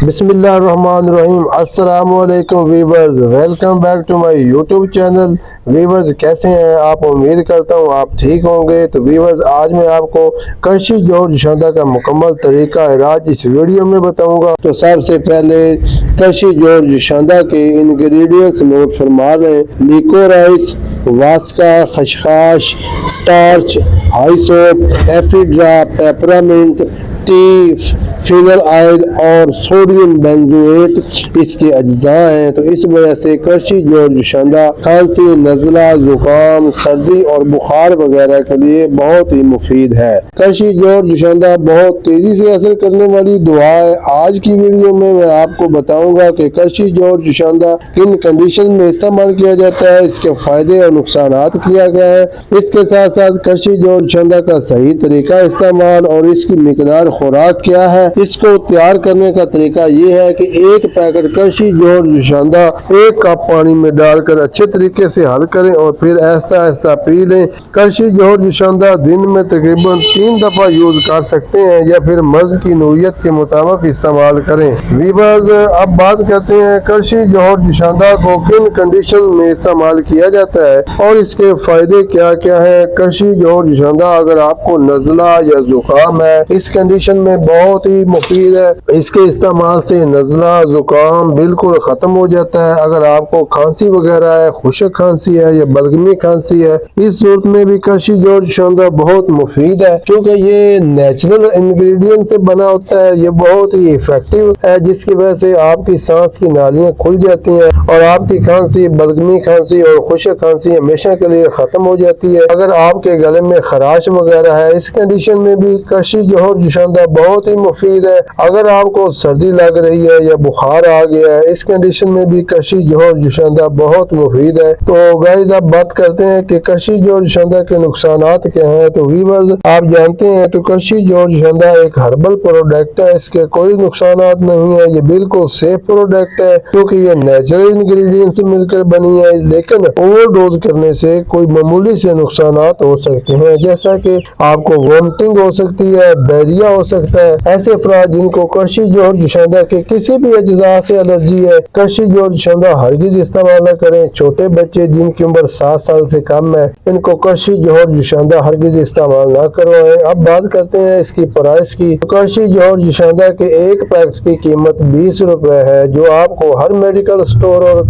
बिस्मिल्लाहिर्रहमानिर्रहीम। अस्सलामुअलैकुम viewers, welcome back to my YouTube channel. Viewers कैसे हैं आप? उम्मीद करता हूँ आप ठीक होंगे। तो वीवर्स आज मैं आपको करशी जोड़ जुशांदा का मुकम्मल तरीका इलाज इस वीडियो में बताऊंगा। तो सबसे पहले करशी जोड़ जुशांदा के इंग्रेडिएंट्स नोट फरमा लें। लिकोराइस, वास्का, खसखस, starch, hyssop, ephedra, peppermint, tea, fennel oil और सोडियम बेंजोएट इसके अज्जा हैं। तो इस वजह से करशी जोड़ जुशांदा खांसी, नज़ला, जुकाम, सर्दी और बुखार वगैरह के लिए बहुत ही मुफीद है। करशी जोड़ जुशांदा बहुत तेजी से असर करने वाली दुआ है। आज की वीडियो में मैं आपको बताऊंगा कि करशी जोड़ जुशांदा किन कंडीशन में इस्तेमाल किया जाता है, इसके फायदे और नुकसान किया गया है। इसके साथ साथ करशी जोड़ जुशांदा का सही तरीका इस्तेमाल और इसकी मिकदार खुराक क्या है। इसको तैयार करने का तरीका ये है कि एक पैकेट करशी जोड़ जुशांदा 1 कप पानी में डालकर अच्छे तरीके से हल करें और फिर ऐसा ऐसा पी लें। करशी जोड़ जुशांदा दिन में तकरीबन 3 दफा यूज कर सकते हैं या फिर मर्ज की नोयत के मुताबिक इस्तेमाल करें। वीवर्स अब बात करते हैं करशी जोड़ जुशांदा को किन कंडीशन में इस्तेमाल किया जाता है और इसके फायदे क्या क्या है। करशी जोड़ जुशांदा अगर आपको नज़ला या जुकाम है, इस कंडीशन में बहुत ही मुफीद है। इसके इस्तेमाल से नज़ला जुकाम बिल्कुल खत्म हो जाता है। अगर आपको खांसी वगैरह है, खुशक खांसी है या बलगमी खांसी है, इस सूरत में भी करशी जोड़ जुशांदा बहुत मुफीद है क्योंकि ये नेचुरल इंग्रेडिएंट से बना होता है। ये बहुत ही इफेक्टिव है जिसकी वजह से आपकी सांस की नालियां खुल जाती हैं और आपकी खांसी, बलगमी खांसी और खुशक खांसी हमेशा के लिए खत्म हो जाती है। अगर आपके गले में खराश वगैरह है, इस कंडीशन में भी करशी जोड़ जुशांदा बहुत ही मुफीद है। अगर आपको सर्दी लग रही है या बुखार आ गया है, इस कंडीशन में भी करशी जोड़ जुशांदा बहुत मुफीद है। तो गाइस अब बात करते हैं कि करशी जोड़ जुशांदा के नुकसान क्या हैं। तो व्यूअर्स आप जानते हैं तो करशी जोड़ जुशांदा एक हर्बल प्रोडक्ट है। इसके कोई नुकसान नहीं है। ये बिल्कुल सेफ प्रोडक्ट है क्योंकि ये नेचुरल इंग्रेडिएंट से मिलकर बनी है। लेकिन ओवरडोज करने से कोई मामूली से नुकसान हो सकते हैं, जैसा कि आपको वोमिटिंग हो सकती है, डायरिया हो सकता है। ऐसे अफराद जिनको करशी जोड़ जुशांदा के किसी भी अज्जा से एलर्जी है, करशी जोड़ जुशांदा हरगिज इस्तेमाल न करें। छोटे बच्चे जिनकी उम्र 7 साल से कम है, इनको करशी जोड़ जुशांदा हरगिज इस्तेमाल न करवाएं। अब बात करते हैं इसकी प्राइस की। करशी जोड़ जुशांदा के एक पैकेट की कीमत 20 रुपए है, जो आपको हर मेडिकल स्टोर और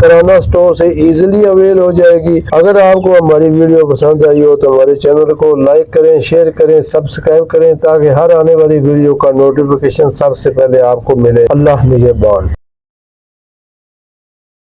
किराना स्टोर से इजीली अवेल हो जाएगी। अगर आपको हमारी वीडियो पसंद आई हो तो हमारे चैनल को लाइक करें, शेयर करें, सब्सक्राइब करें ताकि हर आने वाली वीडियो का नोटिफिकेशन सबसे पहले आपको मिले। अल्लाह निगहबान।